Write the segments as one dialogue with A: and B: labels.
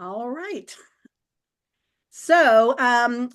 A: All right. So,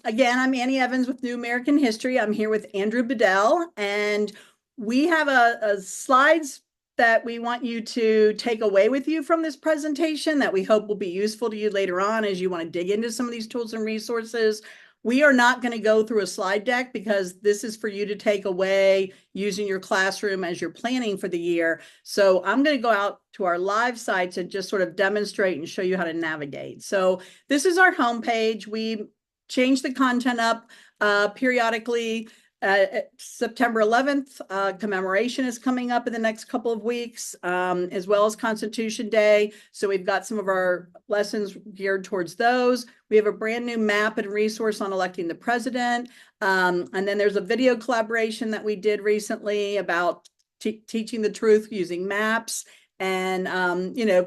A: again, I'm Annie Evans with New American History. I'm here with Andrew Bedell, and we have a slides that we want you to take away with you from this presentation that we hope will be useful to you later on as you want to dig into some of these tools and resources. We are not going to go through a slide deck because this is for you to take away using your classroom as you're planning for the year. So I'm going to go out to our live sites and just sort of demonstrate and show you how to navigate. So this is our homepage. We change the content up periodically. September 11th, commemoration is coming up in the next couple of weeks, as well as Constitution Day. So we've got some of our lessons geared towards those. We have a brand new map and resource on electing the president. And then there's a video collaboration that we did recently about teaching the truth using maps and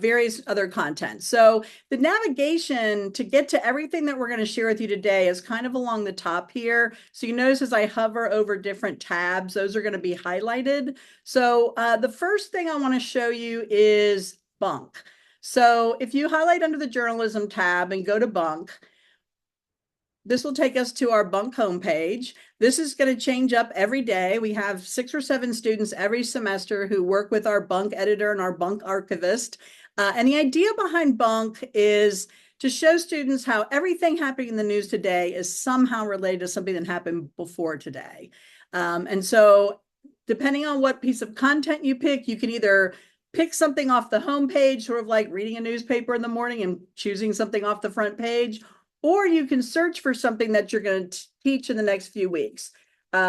A: various other content. So the navigation to get to everything that we're going to share with you today is kind of along the top here. So you notice as I hover over different tabs, those are going to be highlighted. So the first thing I want to show you is bunk. So if you highlight under the journalism tab and go to bunk, this will take us to our bunk homepage. This is going to change up every day. We have 6 or 7 students every semester who work with our bunk editor and our bunk archivist. And the idea behind bunk is to show students how everything happening in the news today is somehow related to something that happened before today. And so depending on what piece of content you pick, you can either pick something off the homepage, sort of like reading a newspaper in the morning and choosing something off the front page, or you can search for something that you're going to teach in the next few weeks.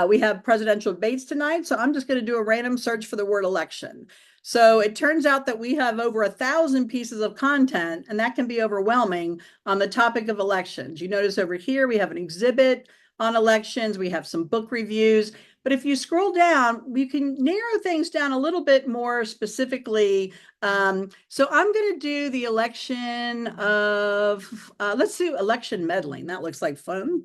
A: We have presidential debates tonight, so I'm just going to do a random search for the word election. So it turns out that we have over 1,000 pieces of content, and that can be overwhelming on the topic of elections. You notice over here, we have an exhibit on elections. We have some book reviews. But if you scroll down, we can narrow things down a little bit more specifically. So I'm going to do the election of, let's do election meddling. That looks like fun.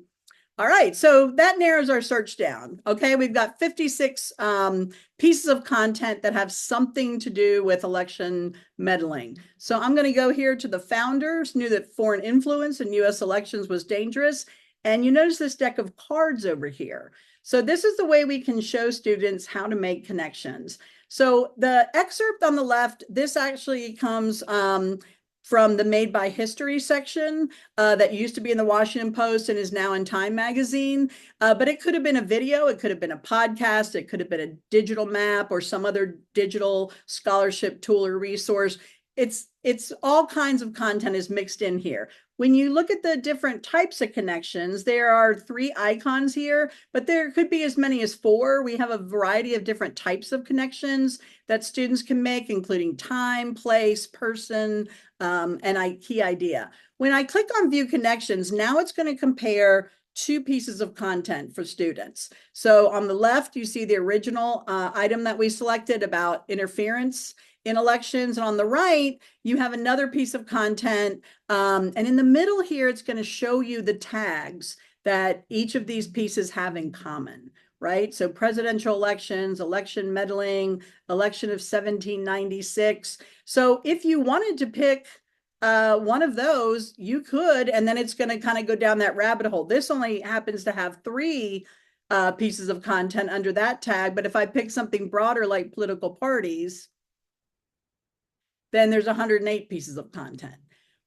A: All right, so that narrows our search down. Okay, we've got 56 pieces of content that have something to do with election meddling. So I'm going to go here to the founders knew that foreign influence in U.S. elections was dangerous. And you notice this deck of cards over here. So this is the way we can show students how to make connections. So the excerpt on the left, this actually comes from the Made by History section that used to be in the Washington Post and is now in Time magazine. But it could have been a video, it could have been a podcast, it could have been a digital map or some other digital scholarship tool or resource. It's all kinds of content is mixed in here. When you look at the different types of connections, there are 3 icons here, but there could be as many as 4. We have a variety of different types of connections that students can make, including time, place, person, and key idea. When I click on View Connections, now it's going to compare 2 pieces of content for students. So on the left, you see the original item that we selected about interference in elections. And on the right, you have another piece of content. And in the middle here, it's going to show you the tags that each of these pieces have in common, right? So presidential elections, election meddling, election of 1796. So if you wanted to pick one of those, you could, and then it's going to kind of go down that rabbit hole. This only happens to have 3 pieces of content under that tag. But if I pick something broader like political parties, then there's 108 pieces of content.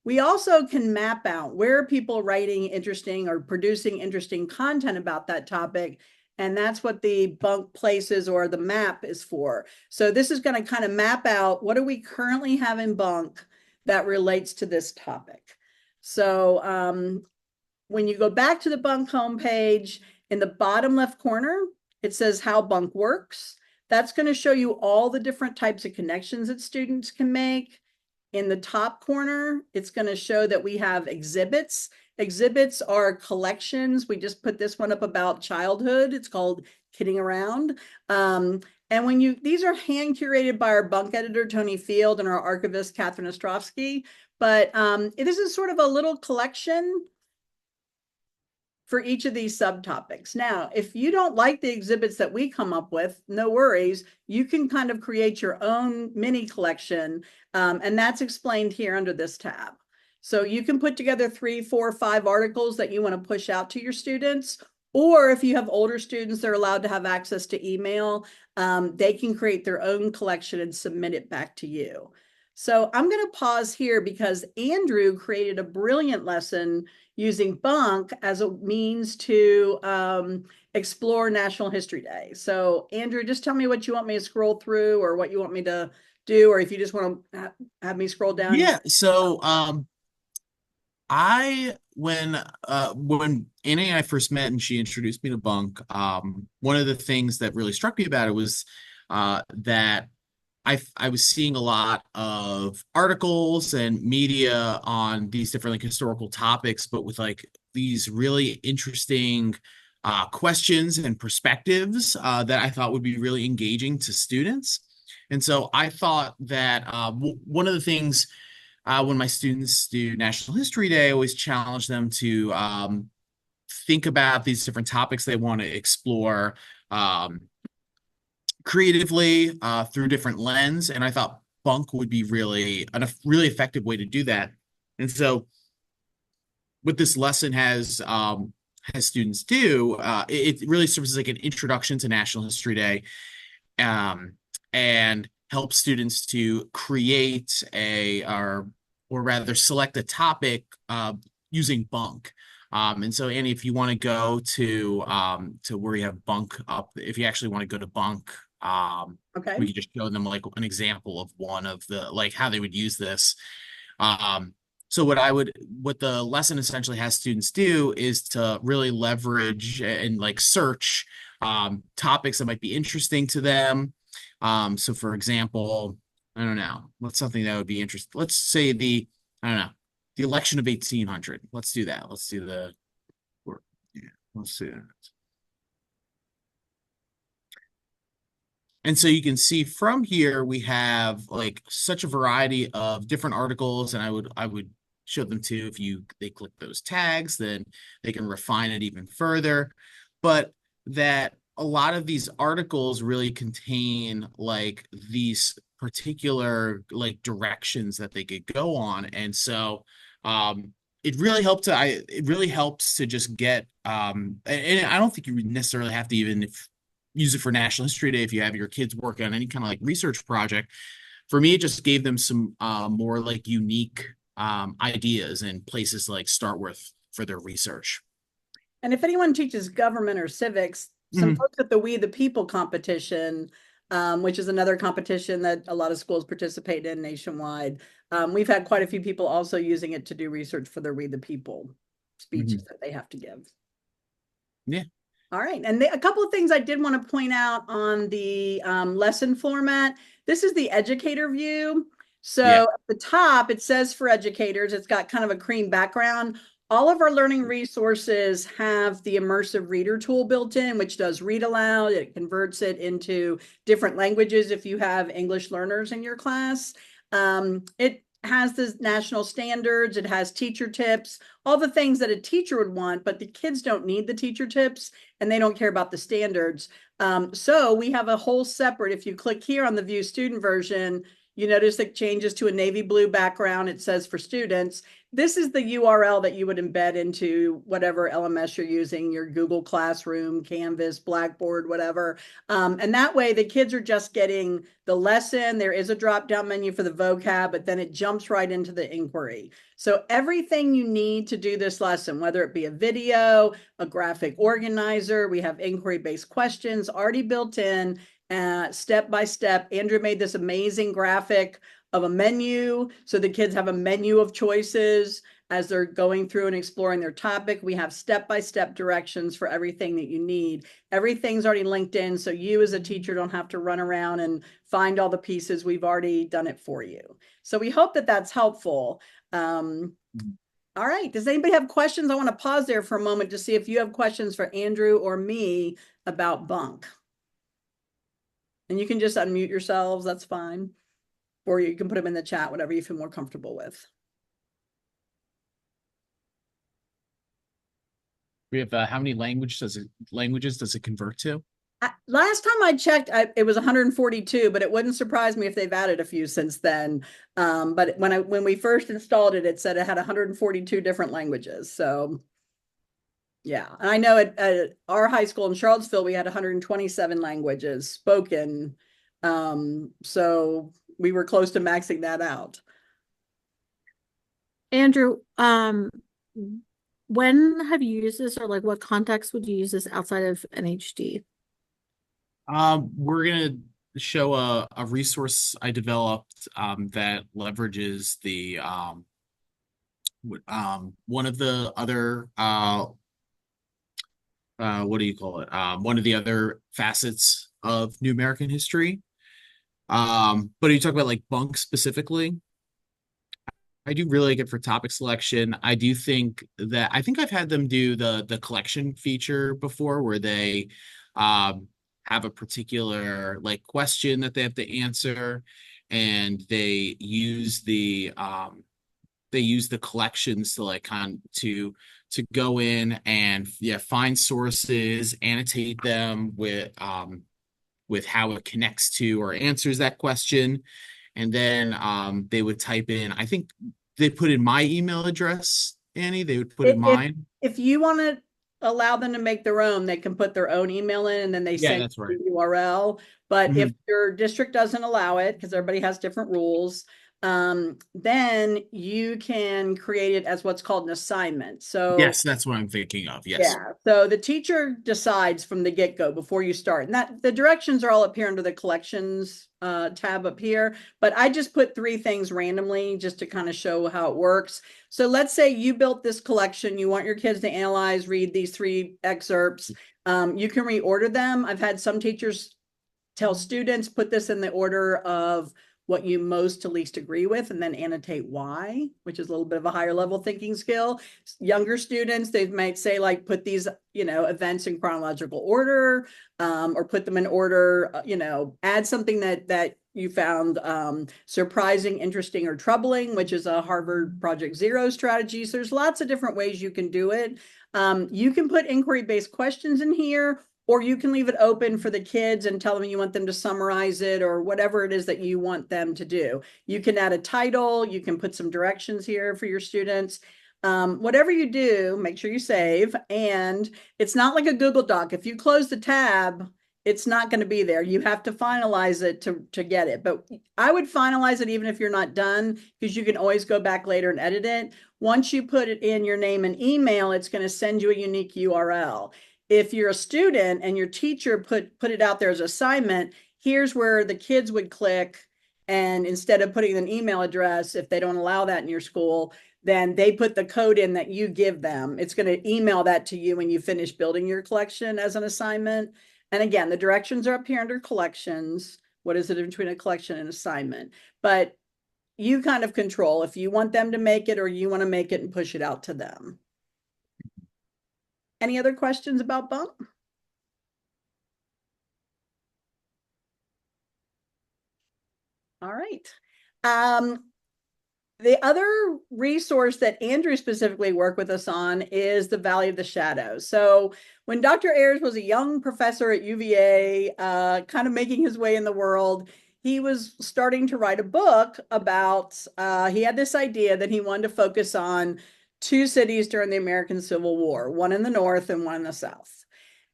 A: We also can map out where are people writing interesting or producing interesting content about that topic. And that's what the bunk places or the map is for. So this is going to kind of map out what do we currently have in bunk that relates to this topic. So when you go back to the bunk homepage, in the bottom left corner, it says how bunk works. That's going to show you all the different types of connections that students can make. In the top corner, it's going to show that we have exhibits. Exhibits are collections. We just put this one up about childhood. It's called Kidding Around. And these are hand curated by our bunk editor, Tony Field, and our archivist, Catherine Ostrovsky. But this is sort of a little collection for each of these subtopics. Now, if you don't like the exhibits that we come up with, no worries. You can kind of create your own mini collection, and that's explained here under this tab. So you can put together 3, 4, 5 articles that you want to push out to your students. Or if you have older students, they're allowed to have access to email. They can create their own collection and submit it back to you. So I'm going to pause here because Andrew created a brilliant lesson using Bunk as a means to explore National History Day. So Andrew, just tell me what you want me to scroll through or what you want me to do, or if you just want to have me scroll down.
B: Yeah. So I when Annie and I first met and she introduced me to Bunk, one of the things that really struck me about it was that I was seeing a lot of articles and media on these different like historical topics, but with like these really interesting questions and perspectives that I thought would be really engaging to students. And so I thought that one of the things when my students do National History Day, I always challenge them to think about these different topics they want to explore. Creatively through different lens, and I thought Bunk would be really a really effective way to do that. And so, what this lesson has students do, it really serves as like an introduction to National History Day, um, and helps students to create or rather select a topic using Bunk. And so, Annie, if you want to go to where you have Bunk up, if you actually want to go to Bunk,
A: Okay.
B: we could just show them like an example of one of the like how they would use this. Um, so what the lesson essentially has students do is to really leverage and like search topics that might be interesting to them. So for example, I don't know, what's something that would be interesting? Let's say I don't know, the election of 1800. Let's do that. Yeah, let's see that. And so you can see from here we have like such a variety of different articles, and I would show them too if they click those tags, then they can refine it even further. But that a lot of these articles really contain like these particular like directions that they could go on. And so it really helps to just get and I don't think you necessarily have to even use it for National History Day if you have your kids work on any kind of like research project. For me, it just gave them some more like unique ideas and places to like start with for their research.
A: And if anyone teaches government or civics, some
B: Mhm.
A: folks at the We the People competition, which is another competition that a lot of schools participate in nationwide, we've had quite a few people also using it to do research for their We the People speeches
B: Mhm.
A: that they have to give.
B: Yeah.
A: All right. And a couple of things I did want to point out on the lesson format. This is the educator view.
B: Yeah.
A: So at the top, it says for educators, it's got kind of a cream background. All of our learning resources have the immersive reader tool built in, which does read aloud. It converts it into different languages if you have English learners in your class. It has the national standards. It has teacher tips, all the things that a teacher would want, but the kids don't need the teacher tips and they don't care about the standards. So we have a whole separate, if you click here on the view student version, you notice it changes to a navy blue background. It says for students. This is the URL that you would embed into whatever LMS you're using, your Google Classroom, Canvas, Blackboard, whatever. And that way the kids are just getting the lesson. There is a drop down menu for the vocab, but then it jumps right into the inquiry. So everything you need to do this lesson, whether it be a video, a graphic organizer, we have inquiry-based questions already built in, step by step. Andrew made this amazing graphic of a menu. So the kids have a menu of choices as they're going through and exploring their topic. We have step-by-step directions for everything that you need. Everything's already linked in, so you as a teacher don't have to run around and find all the pieces. We've already done it for you. So we hope that that's helpful. All right. Does anybody have questions? I want to pause there for a moment to see if you have questions for Andrew or me about Bunk. And you can just unmute yourselves. That's fine. Or you can put them in the chat, whatever you feel more comfortable with.
B: We have how many languages does it convert to?
A: Last time I checked, it was 142, but it wouldn't surprise me if they've added a few since then. But when we first installed it, it said it had 142 different languages. So yeah, and I know at our high school in Charlottesville, we had 127 languages spoken. So we were close to maxing that out.
C: Andrew, when have you used this, or like what context would you use this outside of NHD?
B: We're gonna show a resource I developed that leverages the one of the other what do you call it? One of the other facets of New American history. But you talk about like bunk specifically. I do really like it for topic selection. I think I've had them do the collection feature before where they um have a particular like question that they have to answer and they use the collections to like kind to go in and yeah find sources, annotate them with how it connects to or answers that question. And then they would type in, I think they put in my email address, Annie. They would put in
A: If
B: mine.
A: if you want to allow them to make their own, they can put their own email in and then they
B: Yeah,
A: send
B: that's
A: you
B: right.
A: the URL. But if
B: Mhm.
A: your district doesn't allow it, because everybody has different rules, then you can create it as what's called an assignment. So
B: Yes, that's what I'm thinking of. Yes.
A: yeah. So the teacher decides from the get-go before you start. And that the directions are all up here under the collections tab up here. But I just put three things randomly just to kind of show how it works. So let's say you built this collection. You want your kids to analyze, read these three excerpts. You can reorder them. I've had some teachers tell students put this in the order of what you most to least agree with and then annotate why, which is a little bit of a higher level thinking skill. Younger students, they might say like put these, events in chronological order, or put them in order, add something that you found surprising, interesting, or troubling, which is a Harvard Project Zero strategy. So there's lots of different ways you can do it. You can put inquiry-based questions in here, or you can leave it open for the kids and tell them you want them to summarize it or whatever it is that you want them to do. You can add a title, you can put some directions here for your students. Whatever you do, make sure you save. And it's not like a Google Doc. If you close the tab, it's not going to be there. You have to finalize it to get it. But I would finalize it even if you're not done, because you can always go back later and edit it. Once you put it in your name and email, it's going to send you a unique URL. If you're a student and your teacher put it out there as assignment, here's where the kids would click. And instead of putting an email address, if they don't allow that in your school, then they put the code in that you give them. It's going to email that to you when you finish building your collection as an assignment. And again, the directions are up here under collections. What is it between a collection and assignment? But you kind of control if you want them to make it or you want to make it and push it out to them. Any other questions about Bump? All right. The other resource that Andrew specifically worked with us on is the Valley of the Shadows. So when Dr. Ayers was a young professor at UVA, kind of making his way in the world, he was starting to write a book about, he had this idea that he wanted to focus on two cities during the American Civil War, one in the North and one in the South.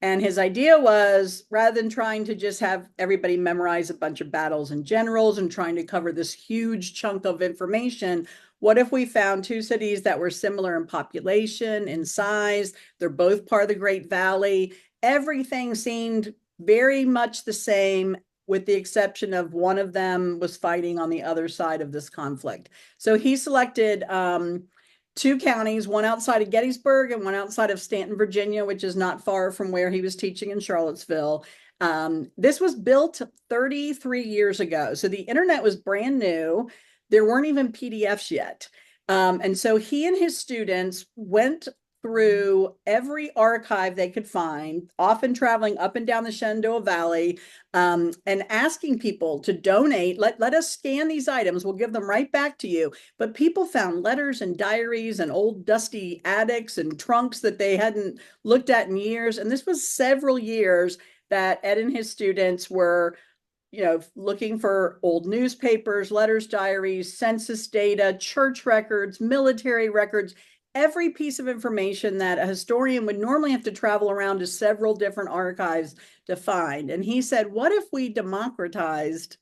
A: And his idea was rather than trying to just have everybody memorize a bunch of battles and generals and trying to cover this huge chunk of information, what if we found two cities that were similar in population, in size? They're both part of the Great Valley. Everything seemed very much the same, with the exception of one of them was fighting on the other side of this conflict. So he selected two counties, one outside of Gettysburg and one outside of Stanton, Virginia, which is not far from where he was teaching in Charlottesville. This was built 33 years ago. So the internet was brand new. There weren't even PDFs yet. And so he and his students went through every archive they could find, often traveling up and down the Shenandoah Valley, and asking people to donate. Let us scan these items. We'll give them right back to you. But people found letters and diaries and old dusty attics and trunks that they hadn't looked at in years. And this was several years that Ed and his students were, looking for old newspapers, letters, diaries, census data, church records, military records, every piece of information that a historian would normally have to travel around to several different archives to find. And he said, what if we democratized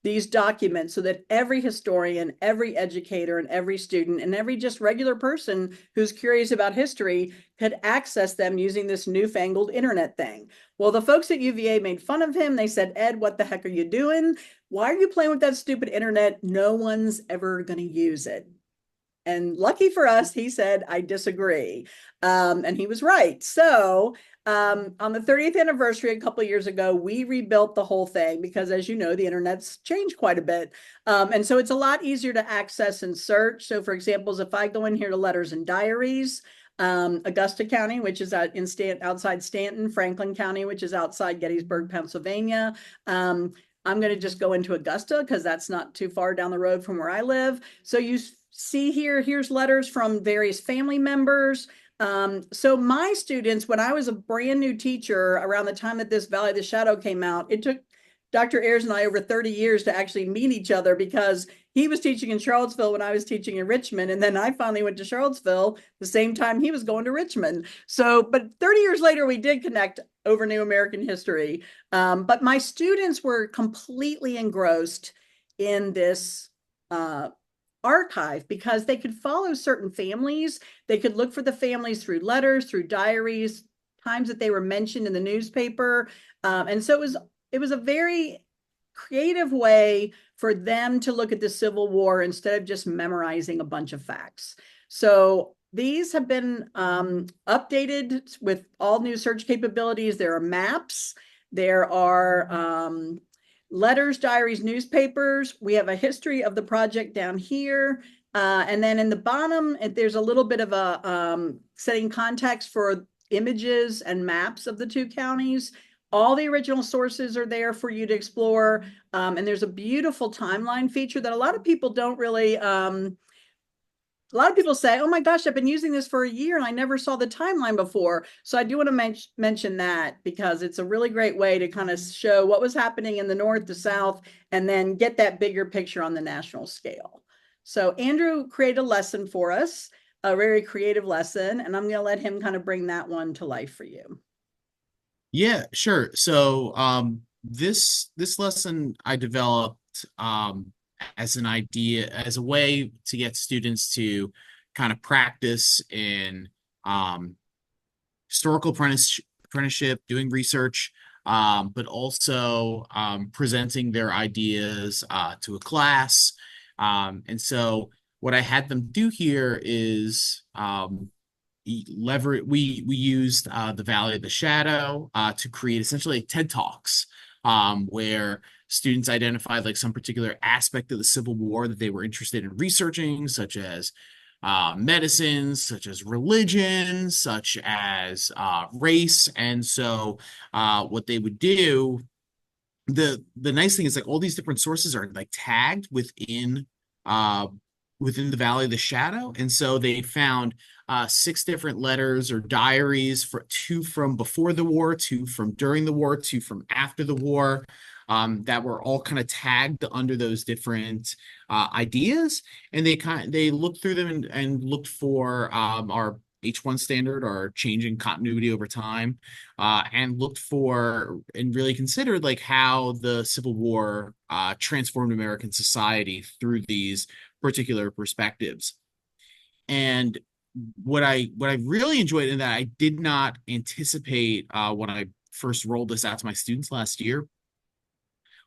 A: these documents so that every historian, every educator, and every student, and every just regular person who's curious about history could access them using this newfangled internet thing? Well, the folks at UVA made fun of him. They said, Ed, what the heck are you doing? Why are you playing with that stupid internet? No one's ever going to use it. And lucky for us, he said, I disagree. And he was right. So on the 30th anniversary, a couple of years ago, we rebuilt the whole thing because, as you know, the internet's changed quite a bit. And so it's a lot easier to access and search. So for example, if I go in here to letters and diaries, Augusta County, which is outside Stanton, Franklin County, which is outside Gettysburg, Pennsylvania. I'm going to just go into Augusta because that's not too far down the road from where I live. So you see here's letters from various family members. So my students, when I was a brand new teacher around the time that this Valley of the Shadow came out, it took Dr. Ayers and I over 30 years to actually meet each other because he was teaching in Charlottesville when I was teaching in Richmond. And then I finally went to Charlottesville the same time he was going to Richmond. So, but 30 years later, we did connect over New American history. But my students were completely engrossed in this archive because they could follow certain families. They could look for the families through letters, through diaries, times that they were mentioned in the newspaper. And so it was a very creative way for them to look at the Civil War instead of just memorizing a bunch of facts. So these have been updated with all new search capabilities. There are maps. There are letters, diaries, newspapers. We have a history of the project down here. And then in the bottom, there's a little bit of a setting context for images and maps of the two counties. All the original sources are there for you to explore. And there's a beautiful timeline feature that a lot of people don't really, a lot of people say, oh my gosh, I've been using this for a year and I never saw the timeline before. So I do want to mention that because it's a really great way to kind of show what was happening in the North, the South, and then get that bigger picture on the national scale. So Andrew created a lesson for us, a very creative lesson, and I'm going to let him kind of bring that one to life for you.
B: Yeah, sure. So this lesson I developed as an idea, as a way to get students to kind of practice in historical apprenticeship, doing research, but also presenting their ideas to a class. And so what I had them do here is we used the Valley of the Shadow to create essentially TED Talks, where students identified like some particular aspect of the Civil War that they were interested in researching, such as medicine, such as religion, such as race. And so what they would do, the nice thing is like all these different sources are like tagged uh within the Valley of the Shadow. And so they found six different letters or diaries, for two from before the war, two from during the war, two from after the war, that were all kind of tagged under those different ideas. And they looked through them and looked for our H1 standard, our changing continuity over time, and looked for and really considered like how the Civil War transformed American society through these particular perspectives. And what I really enjoyed, and that I did not anticipate when I first rolled this out to my students last year,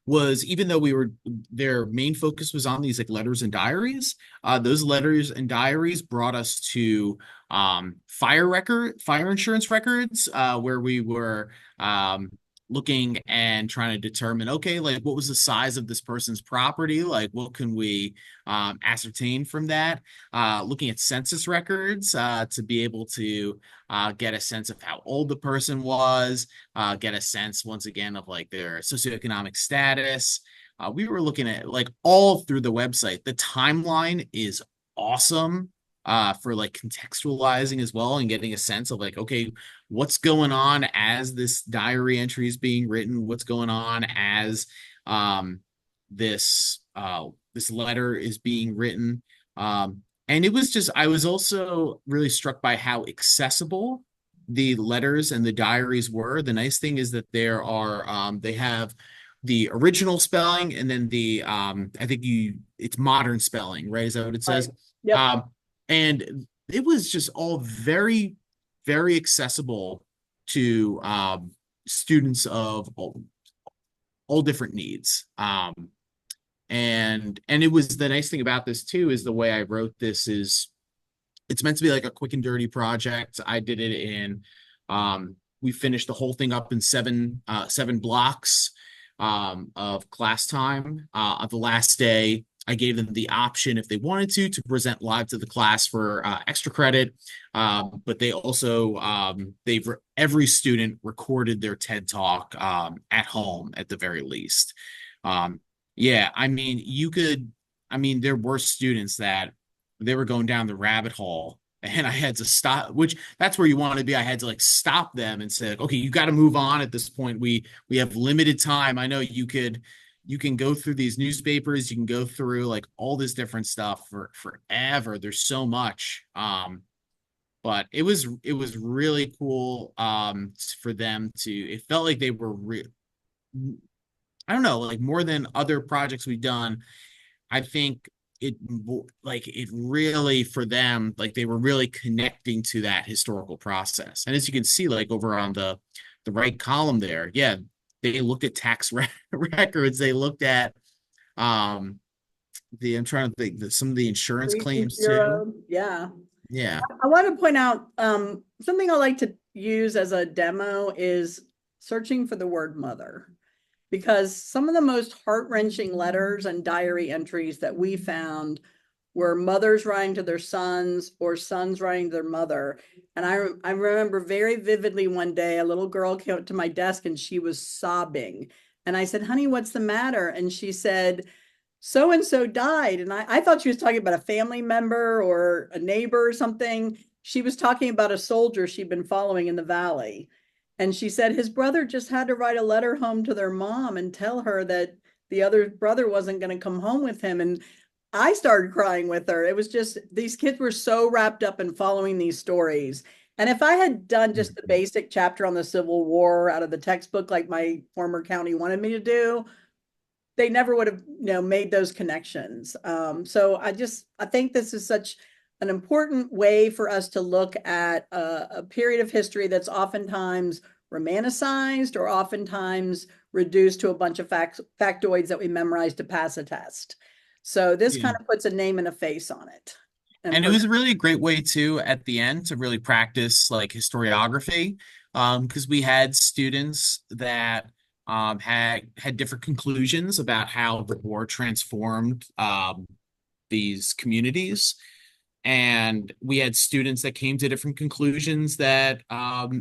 B: was even though their main focus was on these like letters and diaries, those letters and diaries brought us to fire insurance records, where we were looking and trying to determine, okay, like what was the size of this person's property, like what can we ascertain from that, looking at census records to be able to get a sense of how old the person was, get a sense once again of like their socioeconomic status. We were looking at like all through the website. The timeline is awesome. for like contextualizing as well and getting a sense of like, okay, what's going on as this diary entry is being written, what's going on as this letter is being written. And it was just, I was also really struck by how accessible the letters and the diaries were. The nice thing is that they have the original spelling and then I think it's modern spelling, right? Is that what it
A: Right.
B: says?
A: Yep.
B: Um, and it was just all very, very accessible to students of all different needs. And it was the nice thing about this too is the way I wrote this is it's meant to be like a quick and dirty project. I did it in we finished the whole thing up in seven blocks of class time. On the last day, I gave them the option if they wanted to present live to the class for extra credit. But they also every student recorded their TED Talk at home at the very least. Um, yeah, I mean, there were students that they were going down the rabbit hole and I had to stop, which that's where you want to be. I had to like stop them and say, like, okay, you got to move on at this point. We have limited time. I know you can go through these newspapers, you can go through like all this different stuff for forever. There's so much. But it was really cool for them to it felt like they were I don't know, like more than other projects we've done. I think it like it really for them, like they were really connecting to that historical process. And as you can see, like over on the right column there, yeah, they looked at records, they looked at um I'm trying to think that some of the insurance
A: Regions
B: claims too.
A: Bureau. Yeah.
B: Yeah.
A: I want to point out something I like to use as a demo is searching for the word mother, because some of the most heart-wrenching letters and diary entries that we found were mothers writing to their sons or sons writing to their mother. And I remember very vividly one day, a little girl came up to my desk and she was sobbing. And I said, honey, what's the matter? And she said, so and so died. And I thought she was talking about a family member or a neighbor or something. She was talking about a soldier she'd been following in the valley. And she said his brother just had to write a letter home to their mom and tell her that the other brother wasn't going to come home with him. And I started crying with her. It was just, these kids were so wrapped up in following these stories. And if I had done just the basic chapter on the Civil War out of the textbook, like my former county wanted me to do, they never would have, made those connections. So I think this is such an important way for us to look at a period of history that's oftentimes romanticized or oftentimes reduced to a bunch of factoids that we memorize to pass a test. So this
B: Yeah.
A: kind of puts a name and a face on it.
B: And it was really a great way too at the end to really practice like historiography, because we had students that had different conclusions about how the war transformed these communities, and we had students that came to different conclusions that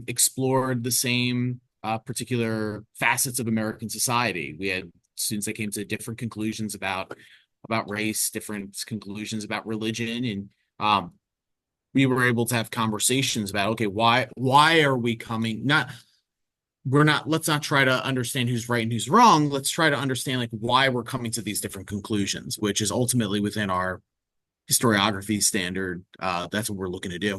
B: explored the same particular facets of American society. We had students that came to different conclusions about race, different conclusions about religion, and we were able to have conversations about, okay, why are we coming? Let's not try to understand who's right and who's wrong. Let's try to understand like why we're coming to these different conclusions, which is ultimately within our historiography standard. That's what we're looking to do.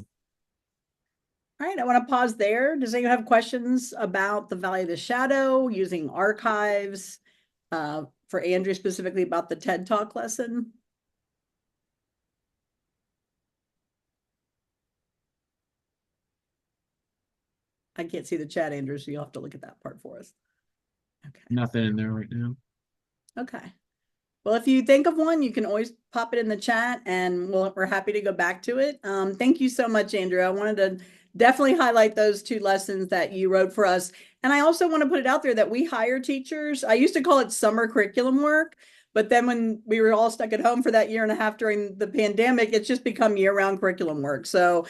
A: All right, I want to pause there. Does anyone have questions about the Valley of the Shadow using archives? For Andrew specifically about the TED Talk lesson? I can't see the chat, Andrew, so you'll have to look at that part for us. Okay.
B: Nothing in there right now.
A: Okay. Well, if you think of one, you can always pop it in the chat and we're happy to go back to it. Thank you so much, Andrew. I wanted to definitely highlight those two lessons that you wrote for us. And I also want to put it out there that we hire teachers. I used to call it summer curriculum work, but then when we were all stuck at home for that year and a half during the pandemic, it's just become year-round curriculum work. So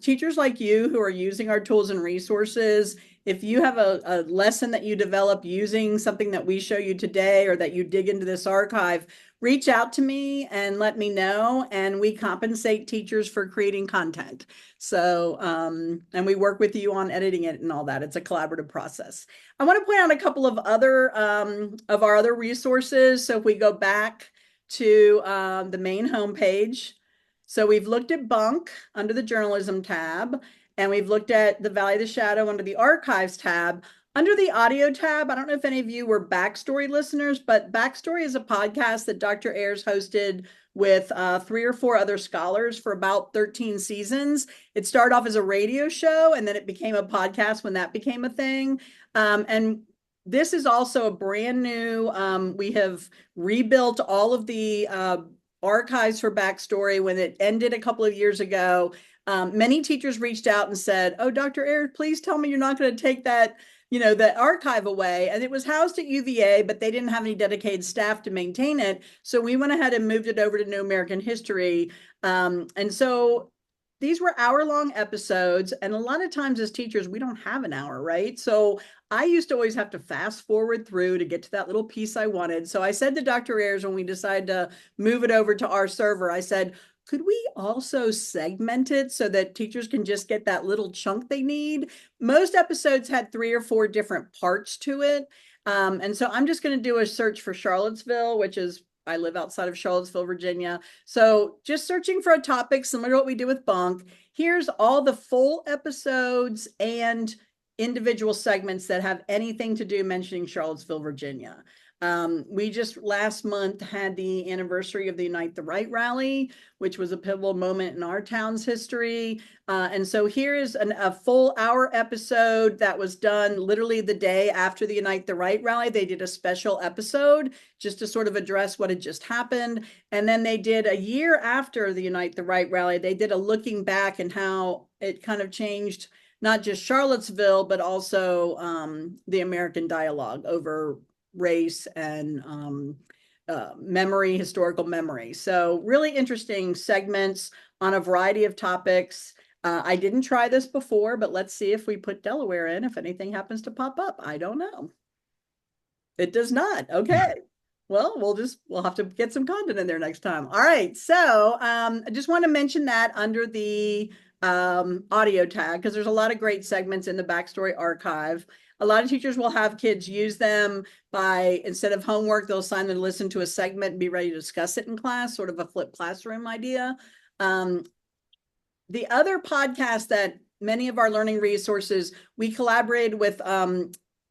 A: teachers like you who are using our tools and resources if you have a lesson that you develop using something that we show you today, or that you dig into this archive, reach out to me and let me know. And we compensate teachers for creating content. So, and we work with you on editing it and all that. It's a collaborative process. I want to point out a couple of other of our other resources. So if we go back to the main homepage, so we've looked at Bunk under the journalism tab, and we've looked at the Valley of the Shadow under the archives tab. Under the audio tab, I don't know if any of you were Backstory listeners, but Backstory is a podcast that Dr. Ayers hosted with 3 or 4 other scholars for about 13 seasons. It started off as a radio show, and then it became a podcast when that became a thing. And this is also a brand new, we have rebuilt all of the archives for Backstory when it ended a couple of years ago. Many teachers reached out and said, "Oh, Dr. Ayers, please tell me you're not going to take that, the archive away." And it was housed at UVA, but they didn't have any dedicated staff to maintain it. So we went ahead and moved it over to New American History. And so these were hour-long episodes. And a lot of times as teachers, we don't have an hour, right? So I used to always have to fast forward through to get to that little piece I wanted. So I said to Dr. Ayers, when we decided to move it over to our server, I said, could we also segment it so that teachers can just get that little chunk they need? Most episodes had 3 or 4 different parts to it. And so I'm just going to do a search for Charlottesville, which is, I live outside of Charlottesville, Virginia. So just searching for a topic similar to what we do with Bunk. Here's all the full episodes and individual segments that have anything to do mentioning Charlottesville, Virginia. We just last month had the anniversary of the Unite the Right rally, which was a pivotal moment in our town's history. And so here is a full hour episode that was done literally the day after the Unite the Right rally. They did a special episode just to sort of address what had just happened. And then they did a year after the Unite the Right rally, they did a looking back and how it kind of changed not just Charlottesville, but also the American dialogue over race and memory, historical memory. So really interesting segments on a variety of topics. I didn't try this before, but let's see if we put Delaware in, if anything happens to pop up. I don't know. It does not. Okay. Well, we'll have to get some content in there next time. All right. So I just want to mention that under the audio tag, because there's a lot of great segments in the Backstory archive. A lot of teachers will have kids use them by, instead of homework, they'll assign them to listen to a segment and be ready to discuss it in class, sort of a flipped classroom idea. The other podcast that many of our learning resources, we collaborated with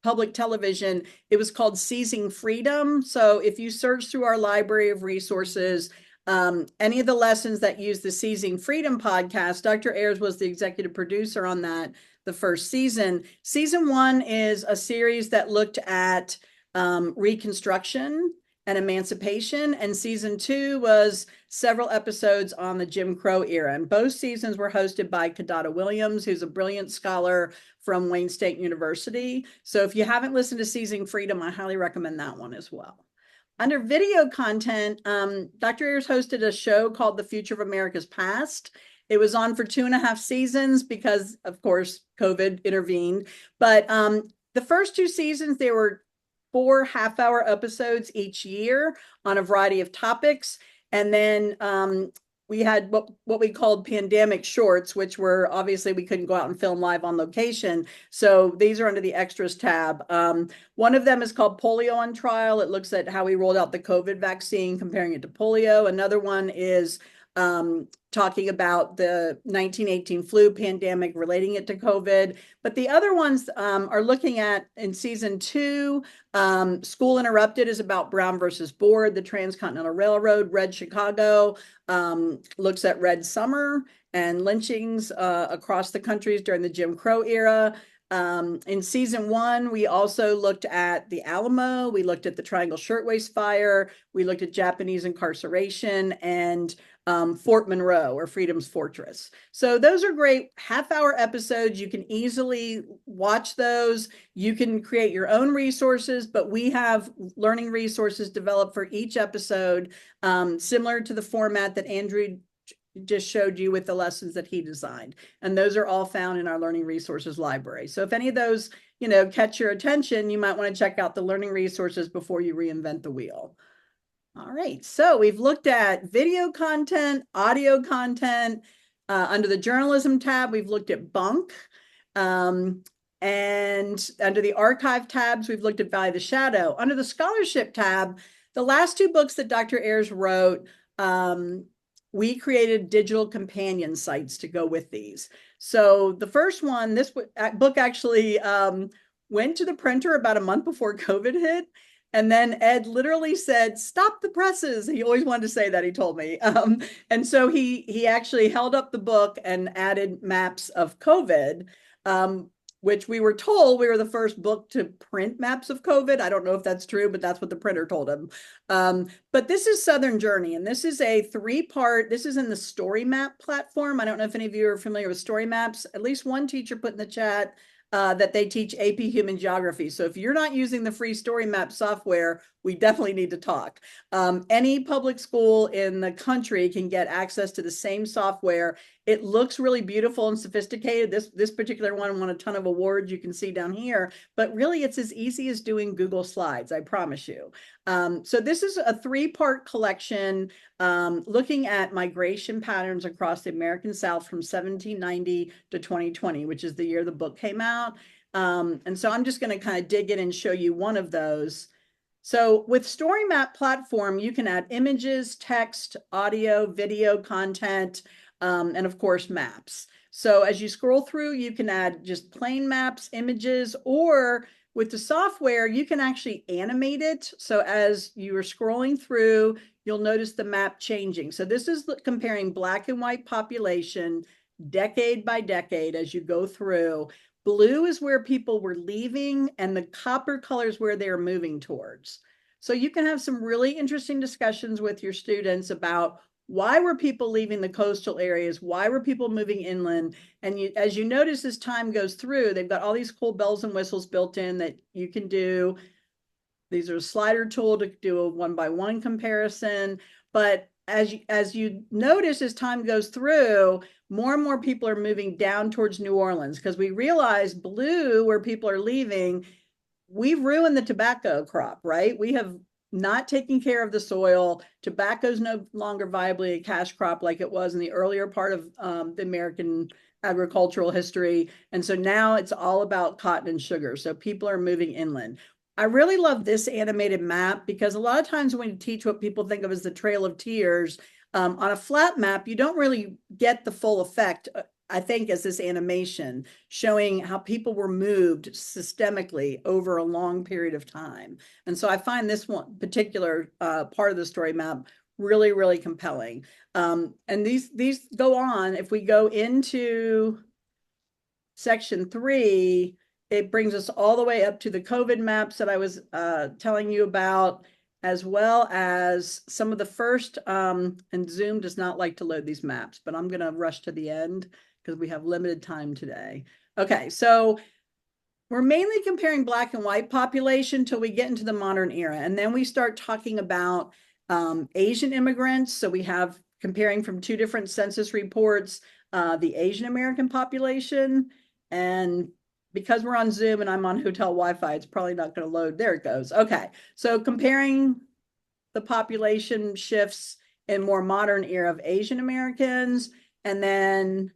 A: public television. It was called Seizing Freedom. So if you search through our library of resources, any of the lessons that use the Seizing Freedom podcast, Dr. Ayers was the executive producer on that, the first season. Season 1 is a series that looked at Reconstruction and emancipation, and season 2 was several episodes on the Jim Crow era. And both seasons were hosted by Kadada Williams, who's a brilliant scholar from Wayne State University. So if you haven't listened to Seizing Freedom, I highly recommend that one as well. Under video content, Dr. Ayers hosted a show called The Future of America's Past. It was on for 2.5 seasons because, of course, COVID intervened. But the first 2 seasons, there were 4 half-hour episodes each year on a variety of topics. And then we had what we called pandemic shorts, which were, obviously we couldn't go out and film live on location. So these are under the extras tab. One of them is called Polio on Trial. It looks at how we rolled out the COVID vaccine, comparing it to polio. Another one is talking about the 1918 flu pandemic, relating it to COVID. But the other ones are looking at, in season 2, School Interrupted is about Brown versus Board, the Transcontinental Railroad. Red Chicago looks at Red Summer and lynchings across the countries during the Jim Crow era. In season 1, we also looked at the Alamo. We looked at the Triangle Shirtwaist Fire. We looked at Japanese incarceration and Fort Monroe, or Freedom's Fortress. So those are great half-hour episodes. You can easily watch those. You can create your own resources, but we have learning resources developed for each episode, similar to the format that Andrew just showed you with the lessons that he designed. And those are all found in our Learning Resources library. So if any of those, catch your attention, you might want to check out the Learning Resources before you reinvent the wheel. All right, so we've looked at video content, audio content. Under the journalism tab, we've looked at Bunk. And under the archive tabs, we've looked at Valley of the Shadow. Under the scholarship tab, the last two books that Dr. Ayers wrote, we created digital companion sites to go with these. So the first one, this book actually went to the printer about a month before COVID hit. And then Ed literally said, "Stop the presses." He always wanted to say that, he told me. And so he actually held up the book and added maps of COVID, which we were told we were the first book to print maps of COVID. I don't know if that's true, but that's what the printer told him. But this is Southern Journey, and this is a 3-part, this is in the Story Map platform. I don't know if any of you are familiar with Story Maps. At least one teacher put in the chat that they teach AP Human Geography. So if you're not using the free Story Map software, we definitely need to talk. Any public school in the country can get access to the same software. It looks really beautiful and sophisticated. This particular one won a ton of awards, you can see down here, but really it's as easy as doing Google Slides, I promise you. So this is a 3-part collection looking at migration patterns across the American South from 1790 to 2020, which is the year the book came out. And so I'm just going to kind of dig in and show you one of those. So with Story Map platform, you can add images, text, audio, video content, and of course, maps. So as you scroll through, you can add just plain maps, images, or with the software, you can actually animate it. So as you are scrolling through, you'll notice the map changing. So this is comparing black and white population decade by decade as you go through. Blue is where people were leaving, and the copper color is where they're moving towards. So you can have some really interesting discussions with your students about why were people leaving the coastal areas? Why were people moving inland? And as you notice, as time goes through, they've got all these cool bells and whistles built in that you can do. These are a slider tool to do a 1-by-1 comparison. But as you notice, as time goes through, more and more people are moving down towards New Orleans, because we realize blue, where people are leaving, we've ruined the tobacco crop, right? We have not taken care of the soil. Tobacco is no longer viably a cash crop like it was in the earlier part of the American agricultural history. And so now it's all about cotton and sugar. So people are moving inland. I really love this animated map, because a lot of times when we teach what people think of as the Trail of Tears, on a flat map, you don't really get the full effect, I think, as this animation showing how people were moved systemically over a long period of time. And so I find this one particular part of the story map really, really compelling. And these go on. If we go into section 3, it brings us all the way up to the COVID maps that I was telling you about, as well as some of the first, and Zoom does not like to load these maps, but I'm going to rush to the end because we have limited time today. Okay, so we're mainly comparing black and white population till we get into the modern era. And then we start talking about Asian immigrants. So we have comparing from 2 different census reports, the Asian American population. And because we're on Zoom and I'm on hotel Wi-Fi, it's probably not going to load. There it goes. Okay, so comparing the population shifts in more modern era of Asian Americans, and then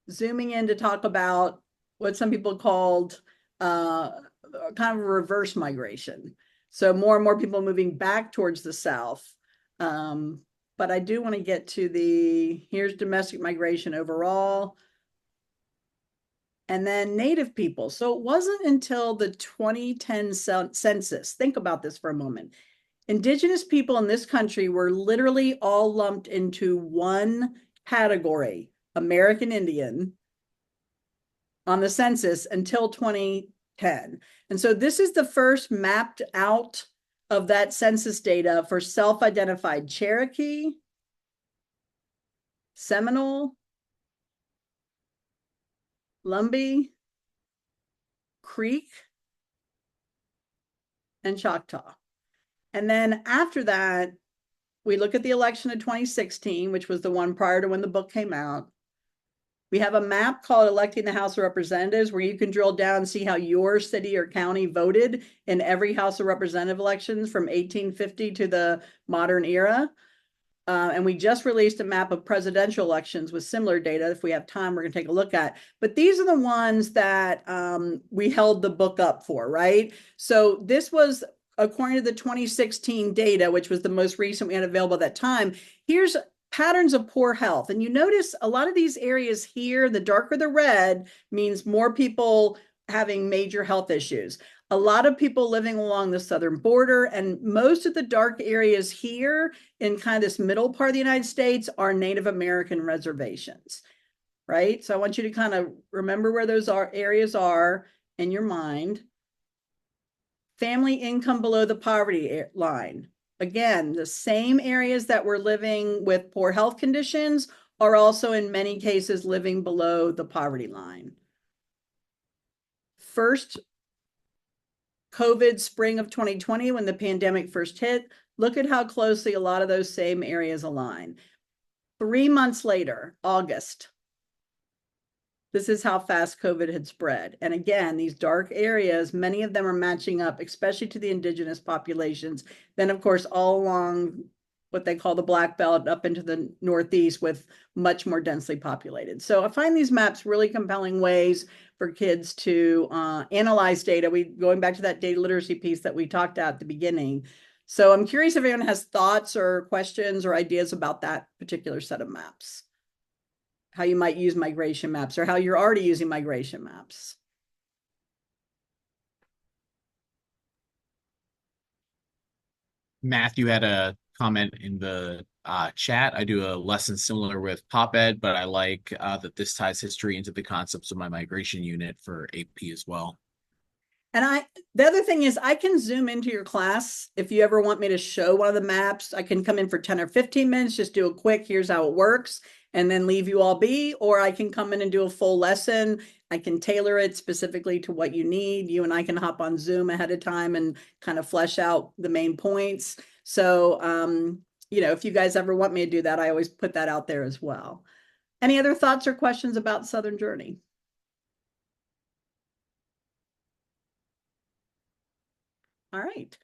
A: zooming in to talk about what some people called kind of a reverse migration. So more and more people moving back towards the South. But I do want to get to here's domestic migration overall. And then Native people. So it wasn't until the 2010 census, think about this for a moment. Indigenous people in this country were literally all lumped into one category, American Indian, on the census until 2010. And so this is the first mapped out of that census data for self-identified Cherokee, Seminole, Lumbee, Creek, and Choctaw. And then after that, we look at the election of 2016, which was the one prior to when the book came out. We have a map called Electing the House of Representatives, where you can drill down and see how your city or county voted in every House of Representative elections from 1850 to the modern era. And we just released a map of presidential elections with similar data. If we have time, we're going to take a look at. But these are the ones that we held the book up for, right? So this was according to the 2016 data, which was the most recent we had available at that time. Here's patterns of poor health. And you notice a lot of these areas here, the darker the red means more people having major health issues. A lot of people living along the southern border, and most of the dark areas here in kind of this middle part of the United States are Native American reservations, right? So I want you to kind of remember where those areas are in your mind. Family income below the poverty line. Again, the same areas that were living with poor health conditions are also in many cases living below the poverty line. First, COVID spring of 2020, when the pandemic first hit, look at how closely a lot of those same areas align. 3 months later, August, this is how fast COVID had spread. And again, these dark areas, many of them are matching up, especially to the indigenous populations. Then, of course, all along what they call the Black Belt up into the Northeast with much more densely populated. So I find these maps really compelling ways for kids to analyze data. Going back to that data literacy piece that we talked about at the beginning. So I'm curious if anyone has thoughts or questions or ideas about that particular set of maps. How you might use migration maps or how you're already using migration maps.
B: Matthew had a comment in the chat. I do a lesson similar with Pop Ed, but I like that this ties history into the concepts of my migration unit for AP as well.
A: And the other thing is I can zoom into your class. If you ever want me to show one of the maps, I can come in for 10 or 15 minutes, just do a quick, here's how it works, and then leave you all be, or I can come in and do a full lesson. I can tailor it specifically to what you need. You and I can hop on Zoom ahead of time and kind of flesh out the main points. So, if you guys ever want me to do that, I always put that out there as well. Any other thoughts or questions about Southern Journey? All right.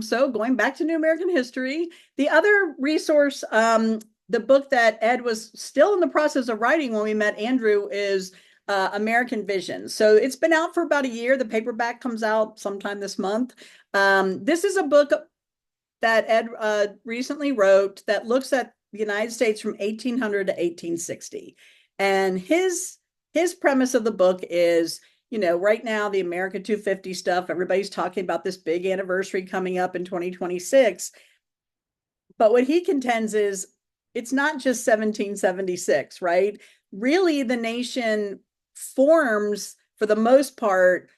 A: So going back to New American History, the other resource, the book that Ed was still in the process of writing when we met Andrew is American Vision. So it's been out for about a year. The paperback comes out sometime this month. This is a book that Ed recently wrote that looks at the United States from 1800 to 1860. And his premise of the book is, right now, the America 250 stuff, everybody's talking about this big anniversary coming up in 2026. But what he contends is it's not just 1776, right? Really, the nation forms, for the most part,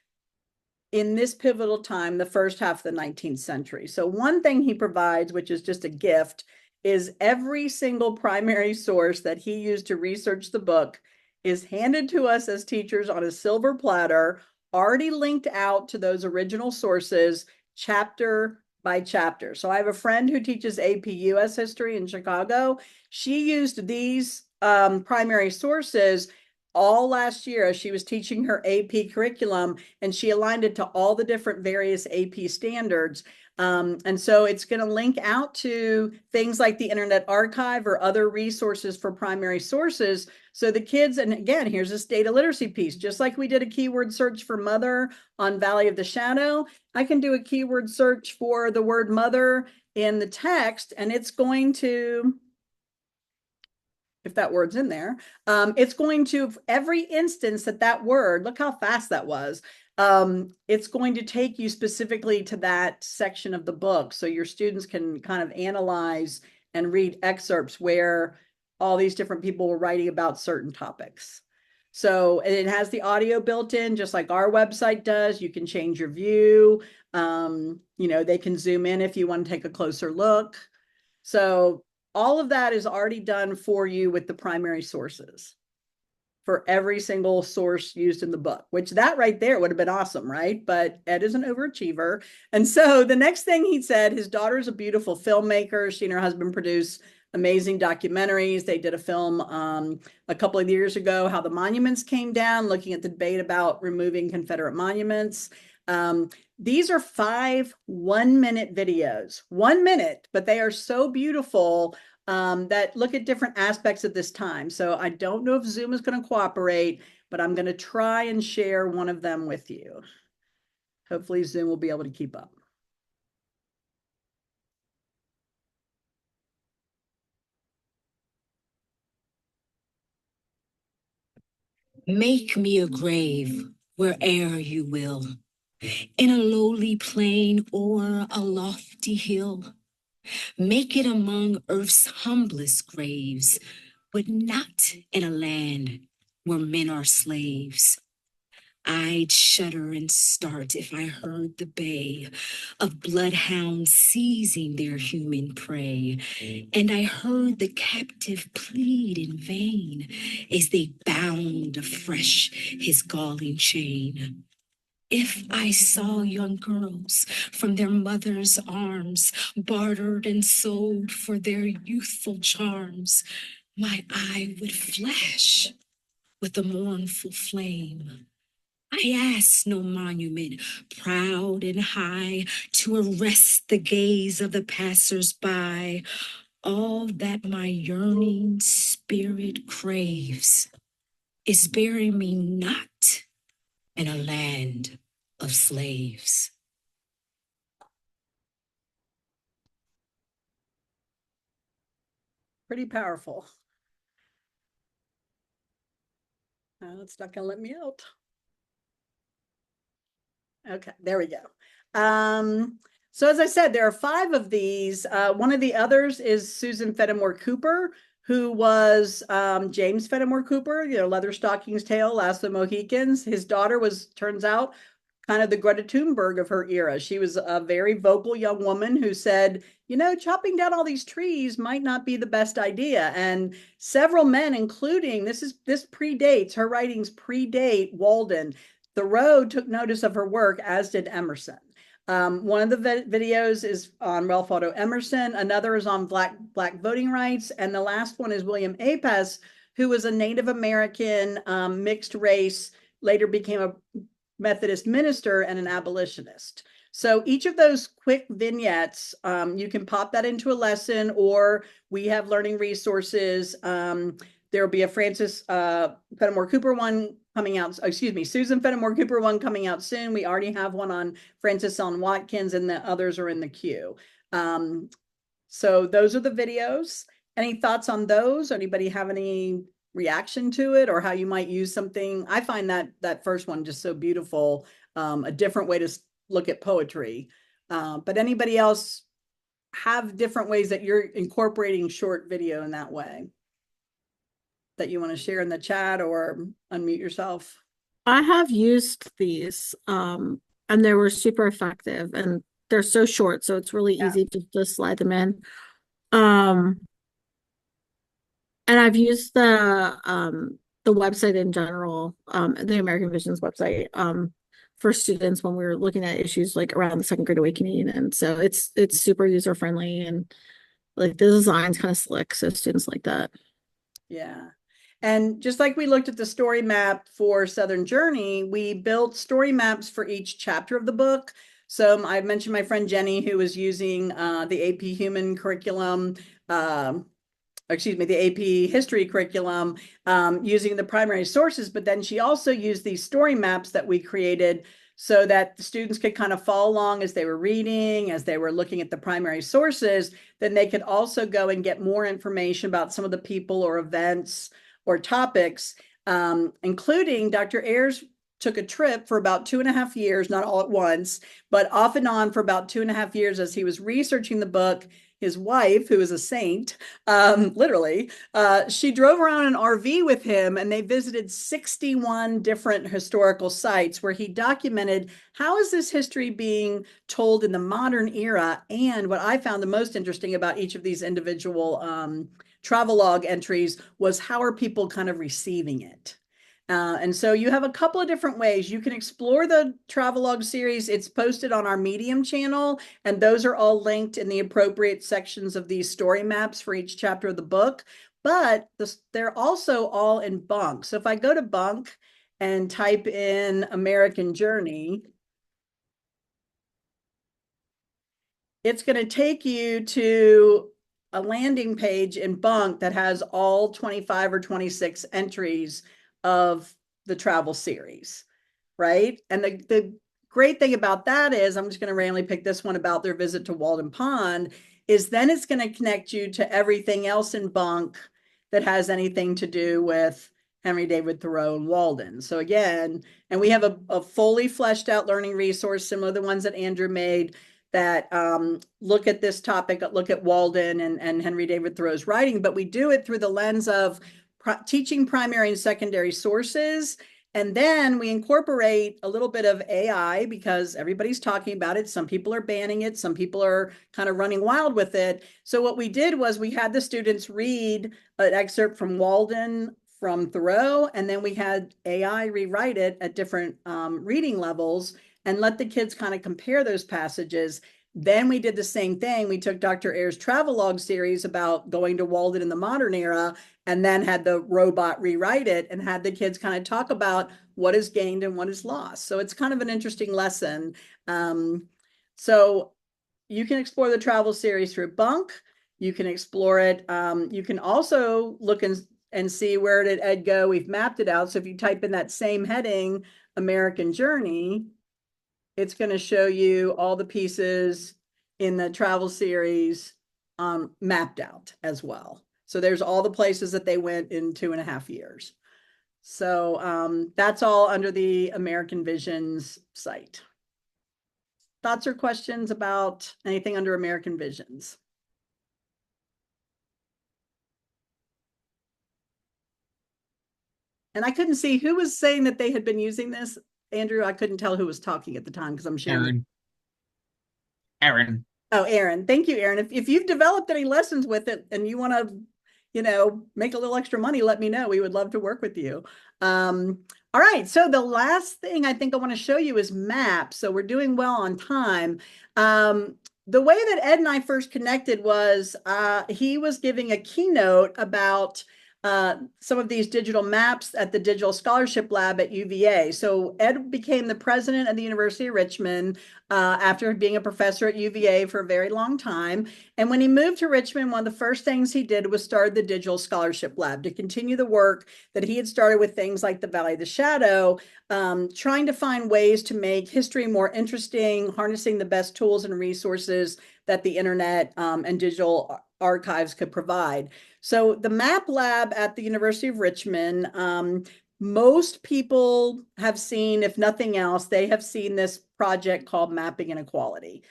A: in this pivotal time, the first half of the 19th century. So one thing he provides, which is just a gift, is every single primary source that he used to research the book is handed to us as teachers on a silver platter, already linked out to those original sources, chapter by chapter. So I have a friend who teaches AP US history in Chicago. She used these primary sources all last year as she was teaching her AP curriculum, and she aligned it to all the different various AP standards. And so it's going to link out to things like the Internet Archive or other resources for primary sources. So the kids, and again, here's this data literacy piece, just like we did a keyword search for mother on Valley of the Shadow, I can do a keyword search for the word mother in the text, and it's going to, if that word's in there, it's going to, every instance that word, look how fast that was, it's going to take you specifically to that section of the book. So your students can kind of analyze and read excerpts where all these different people were writing about certain topics. So it has the audio built in, just like our website does. You can change your view. They can zoom in if you want to take a closer look. So all of that is already done for you with the primary sources. for every single source used in the book, which that right there would have been awesome, right? But Ed is an overachiever. And so the next thing he said, his daughter's a beautiful filmmaker. She and her husband produce amazing documentaries. They did a film a couple of years ago, how the monuments came down, looking at the debate about removing Confederate monuments. These are 5 1-minute videos, 1 minute, but they are so beautiful that look at different aspects of this time. So I don't know if Zoom is going to cooperate, but I'm going to try and share one of them with you. Hopefully Zoom will be able to keep up.
D: Make me a grave where'er you will, in a lowly plain or a lofty hill. Make it among earth's humblest graves, but not in a land where men are slaves. I'd shudder and start if I heard the bay of bloodhounds seizing their human prey, and I heard the captive plead in vain as they bound afresh his galling chain. If I saw young girls from their mother's arms bartered and sold for their youthful charms, my eye would flash with a mournful flame. I ask no monument, proud and high, to arrest the gaze of the passers-by. All that my yearning spirit craves is bury me not in a land of slaves.
A: Pretty powerful. It's not going to let me out. Okay, there we go. So as I said, there are 5 of these. One of the others is Susan Fenimore Cooper, who was James Fenimore Cooper, Leatherstocking's Tale, Last of the Mohicans. His daughter was, turns out, kind of the Greta Thunberg of her era. She was a very vocal young woman who said, chopping down all these trees might not be the best idea. And several men, including, this predates, her writings predate Walden. Thoreau took notice of her work, as did Emerson. One of the videos is on Ralph Waldo Emerson. Another is on black voting rights. And the last one is William Apess, who was a Native American mixed race, later became a Methodist minister and an abolitionist. So each of those quick vignettes, you can pop that into a lesson, or we have learning resources. There'll be a Frances Fenimore Cooper one coming out, Susan Fenimore Cooper one coming out soon. We already have one on Frances Ellen Watkins, and the others are in the queue. So those are the videos. Any thoughts on those? Anybody have any reaction to it, or how you might use something? I find that first one just so beautiful, a different way to look at poetry. But anybody else have different ways that you're incorporating short video in that way that you want to share in the chat, or unmute yourself?
C: I have used these, and they were super effective, and they're so short, so it's really easy to just slide them in. And I've used the website in general, the American Visions website, for students when we were looking at issues like around the Second Great Awakening, and so it's super user friendly, and like the design's kind of slick, so students like that.
A: Yeah. And just like we looked at the story map for Southern Journey, we built story maps for each chapter of the book. So I mentioned my friend Jenny, who was using the AP Human curriculum, the AP History curriculum, using the primary sources, but then she also used these story maps that we created so that the students could kind of follow along as they were reading, as they were looking at the primary sources. Then they could also go and get more information about some of the people or events or topics, including Dr. Ayers took a trip for about 2.5 years, not all at once, but off and on for about 2.5 years as he was researching the book. His wife, who is a saint, literally, she drove around an RV with him, and they visited 61 different historical sites where he documented how is this history being told in the modern era. And what I found the most interesting about each of these individual travelogue entries was how are people kind of receiving it. And so you have a couple of different ways. You can explore the travelogue series. It's posted on our Medium channel, and those are all linked in the appropriate sections of these story maps for each chapter of the book. But they're also all in Bunk. So if I go to Bunk and type in American Journey, it's going to take you to a landing page in Bunk that has all 25 or 26 entries of the travel series, right? And the great thing about that is, I'm just going to randomly pick this one about their visit to Walden Pond, is then it's going to connect you to everything else in Bunk that has anything to do with Henry David Thoreau and Walden. So again, and we have a fully fleshed out learning resource similar to the ones that Andrew made that look at this topic, look at Walden and Henry David Thoreau's writing, but we do it through the lens of teaching primary and secondary sources. And then we incorporate a little bit of AI because everybody's talking about it. Some people are banning it. Some people are kind of running wild with it. So what we did was we had the students read an excerpt from Walden, from Thoreau, and then we had AI rewrite it at different reading levels and let the kids kind of compare those passages. Then we did the same thing. We took Dr. Ayer's travelogue series about going to Walden in the modern era, and then had the robot rewrite it and had the kids kind of talk about what is gained and what is lost. So it's kind of an interesting lesson. So you can explore the travel series through Bunk. You can explore it. You can also look and see where did Ed go. We've mapped it out. So if you type in that same heading, American Journey, it's going to show you all the pieces in the travel series mapped out as well. So there's all the places that they went in 2.5 years. So that's all under the American Visions site. Thoughts or questions about anything under American Visions? And I couldn't see who was saying that they had been using this. Andrew, I couldn't tell who was talking at the time because I'm sharing.
B: Aaron.
A: Oh, Aaron. Thank you, Aaron. If you've developed any lessons with it and you want to, make a little extra money, let me know. We would love to work with you. All right. So the last thing I think I want to show you is maps. So we're doing well on time. The way that Ed and I first connected was he was giving a keynote about some of these digital maps at the Digital Scholarship Lab at UVA. So Ed became the president of the University of Richmond after being a professor at UVA for a very long time. And when he moved to Richmond, one of the first things he did was start the Digital Scholarship Lab to continue the work that he had started with things like the Valley of the Shadow, trying to find ways to make history more interesting, harnessing the best tools and resources that the internet and digital archives could provide. So the Map Lab at the University of Richmond, most people have seen, if nothing else, they have seen this project called Mapping Inequality.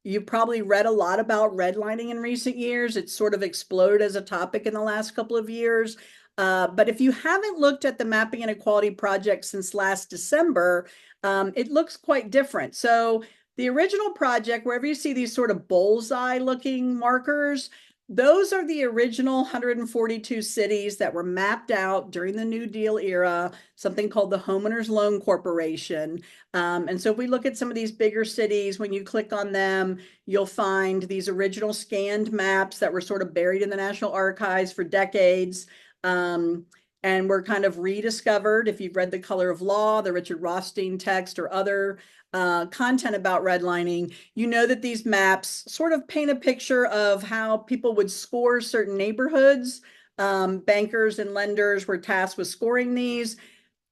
A: You've probably read a lot about redlining in recent years. It's sort of exploded as a topic in the last couple of years. But if you haven't looked at the Mapping Inequality project since last December, it looks quite different. So the original project, wherever you see these sort of bullseye looking markers, those are the original 142 cities that were mapped out during the New Deal era, something called the Homeowners Loan Corporation. And so if we look at some of these bigger cities, when you click on them, you'll find these original scanned maps that were sort of buried in the National Archives for decades. And were kind of rediscovered. If you've read The Color of Law, the Richard Rothstein text, or other content about redlining, you know that these maps sort of paint a picture of how people would score certain neighborhoods. Bankers and lenders were tasked with scoring these.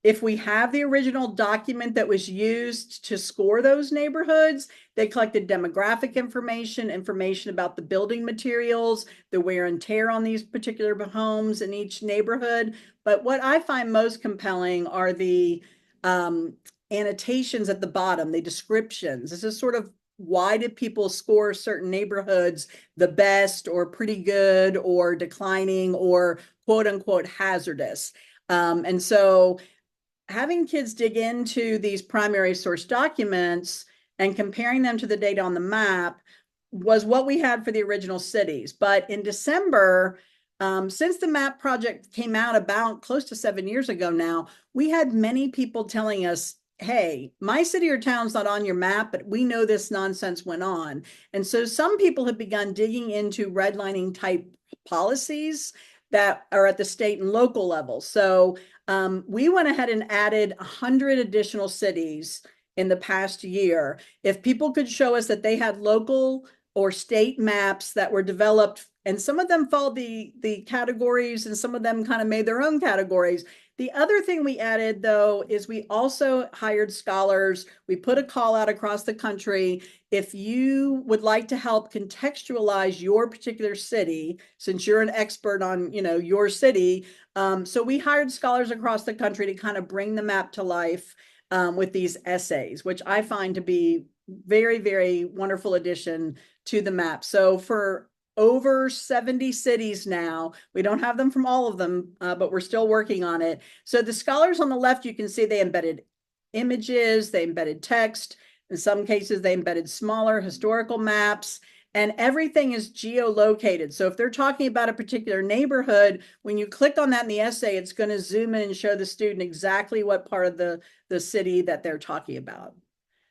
A: If we have the original document that was used to score those neighborhoods, they collected demographic information, information about the building materials, the wear and tear on these particular homes in each neighborhood. But what I find most compelling are the annotations at the bottom, the descriptions. This is sort of, why did people score certain neighborhoods the best, or pretty good, or declining, or quote unquote hazardous? And so having kids dig into these primary source documents and comparing them to the data on the map was what we had for the original cities. But in December, Since the map project came out about close to 7 years ago now, we had many people telling us, hey, my city or town's not on your map, but we know this nonsense went on. And so some people have begun digging into redlining type policies that are at the state and local level. So we went ahead and added 100 additional cities in the past year. If people could show us that they had local or state maps that were developed, and some of them followed the categories and some of them kind of made their own categories. The other thing we added, though, is we also hired scholars. We put a call out across the country. If you would like to help contextualize your particular city, since you're an expert on, your city, so we hired scholars across the country to kind of bring the map to life with these essays, which I find to be very, very wonderful addition to the map. So for over 70 cities now, we don't have them from all of them, but we're still working on it. So the scholars on the left, you can see they embedded images, they embedded text. In some cases, they embedded smaller historical maps, and everything is geolocated. So if they're talking about a particular neighborhood, when you click on that in the essay, it's going to zoom in and show the student exactly what part of the city that they're talking about.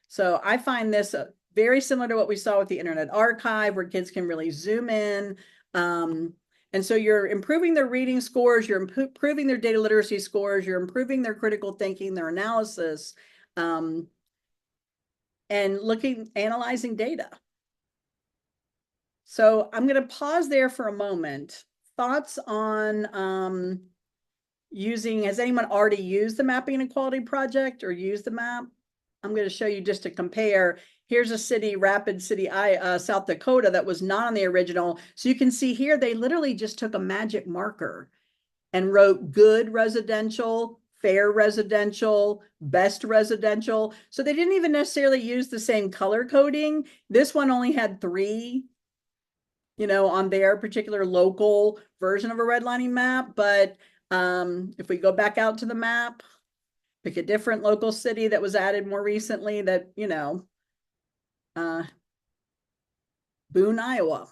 A: So I find this very similar to what we saw with the Internet Archive, where kids can really zoom in. And so you're improving their reading scores, you're improving their data literacy scores, you're improving their critical thinking, their analysis, and analyzing data. So I'm going to pause there for a moment. Thoughts on has anyone already used the Mapping Inequality Project or used the map? I'm going to show you just to compare. Here's a city, Rapid City, South Dakota, that was not on the original. So you can see here, they literally just took a magic marker and wrote good residential, fair residential, best residential. So they didn't even necessarily use the same color coding. This one only had 3, on their particular local version of a redlining map. But if we go back out to the map, pick a different local city that was added more recently that, Boone, Iowa.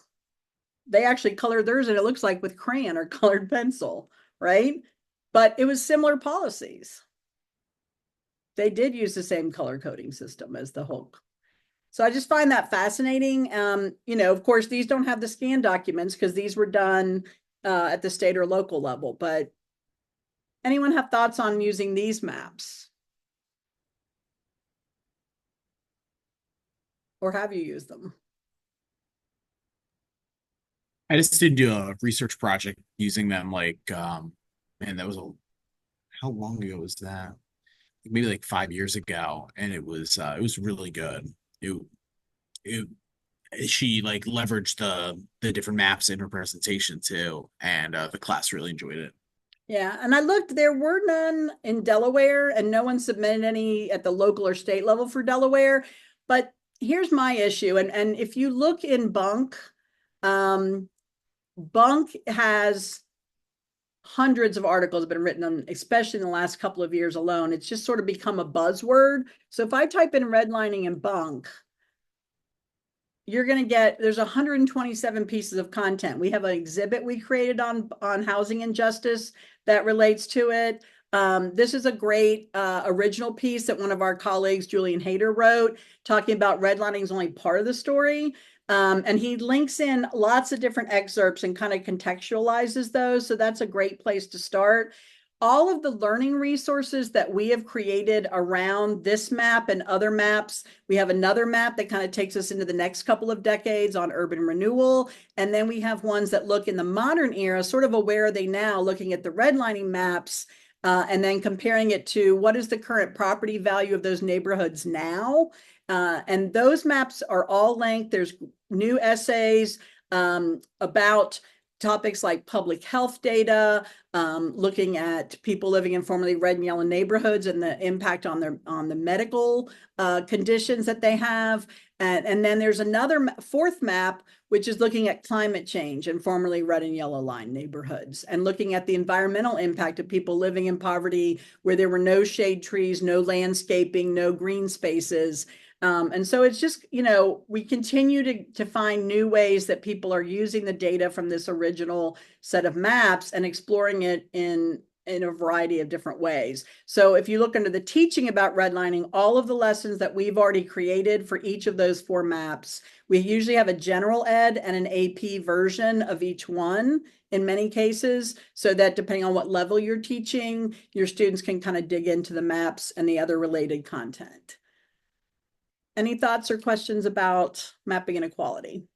A: They actually colored theirs, and it looks like with crayon or colored pencil, right? But it was similar policies. They did use the same color coding system as the whole. So I just find that fascinating. Of course, these don't have the scan documents because these were done at the state or local level, but anyone have thoughts on using these maps? Or have you used them?
B: I just did do a research project using them man, that was how long ago was that? Maybe like 5 years ago, and it was really good. She leveraged the different maps in her presentation too, and the class really enjoyed it.
A: Yeah, and I looked, there were none in Delaware, and no one submitted any at the local or state level for Delaware. But here's my issue, and if you look in Bunk, Bunk has hundreds of articles have been written on, especially in the last couple of years alone. It's just sort of become a buzzword. So if I type in redlining in Bunk, you're going to get, there's 127 pieces of content. We have an exhibit we created on housing injustice that relates to it. This is a great original piece that one of our colleagues, Julian Hayter, wrote, talking about redlining is only part of the story. And he links in lots of different excerpts and kind of contextualizes those. So that's a great place to start. All of the learning resources that we have created around this map and other maps, we have another map that kind of takes us into the next couple of decades on urban renewal. And then we have ones that look in the modern era, sort of where are they now, looking at the redlining maps, and then comparing it to what is the current property value of those neighborhoods now. And those maps are all linked. There's new essays about topics like public health data, looking at people living in formerly red and yellow neighborhoods and the impact on the medical conditions that they have. And then there's another fourth map, which is looking at climate change in formerly red and yellow line neighborhoods and looking at the environmental impact of people living in poverty where there were no shade trees, no landscaping, no green spaces. And so it's just, you know, we continue to find new ways that people are using the data from this original set of maps and exploring it in a variety of different ways. So if you look under the teaching about redlining, all of the lessons that we've already created for each of those 4 maps, we usually have a general ed and an AP version of each one in many cases, so that depending on what level you're teaching, your students can kind of dig into the maps and the other related content. Any thoughts or questions about mapping inequality?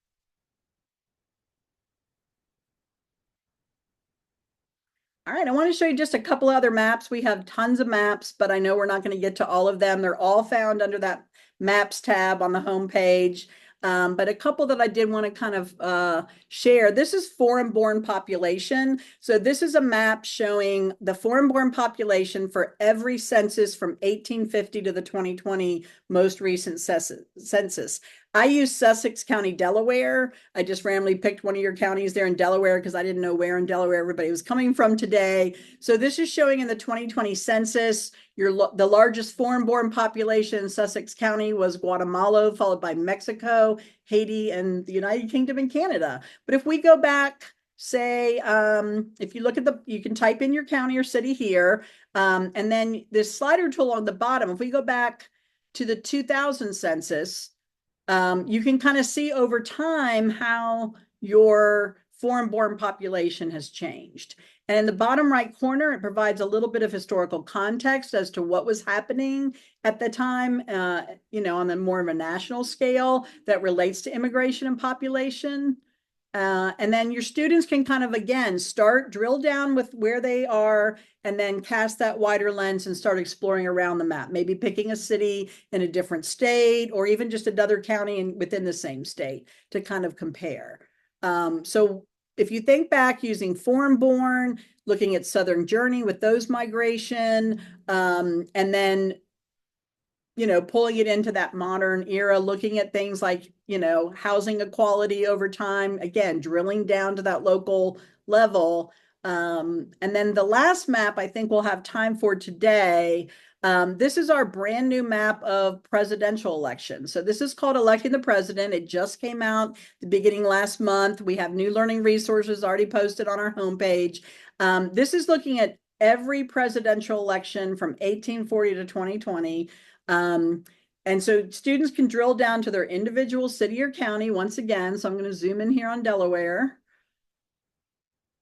A: All right, I want to show you just a couple other maps. We have tons of maps, but I know we're not going to get to all of them. They're all found under that Maps tab on the home page. But a couple that I did want to kind of share. This is foreign-born population. So this is a map showing the foreign-born population for every census from 1850 to the 2020 most recent census. I use Sussex County, Delaware. I just randomly picked one of your counties there in Delaware because I didn't know where in Delaware everybody was coming from today. So this is showing in the 2020 census, the largest foreign-born population in Sussex County was Guatemala, followed by Mexico, Haiti, and the United Kingdom and Canada. But if we go back, say, if you look at you can type in your county or city here, and then this slider tool on the bottom, if we go back to the 2000 census, you can kind of see over time how your foreign-born population has changed. And in the bottom right corner, it provides a little bit of historical context as to what was happening at the time, you know, on the more of a national scale that relates to immigration and population. And then your students can kind of, again, drill down with where they are, and then cast that wider lens and start exploring around the map, maybe picking a city in a different state or even just another county within the same state to kind of compare. So if you think back using foreign-born, looking at Southern Journey with those migration, and then, you know, pulling it into that modern era, looking at things like, you know, housing equality over time, again, drilling down to that local level. And then the last map I think we'll have time for today. This is our brand new map of presidential elections. So this is called Electing the President. It just came out the beginning last month. We have new learning resources already posted on our homepage. This is looking at every presidential election from 1840 to 2020. And so students can drill down to their individual city or county once again. So I'm going to zoom in here on Delaware.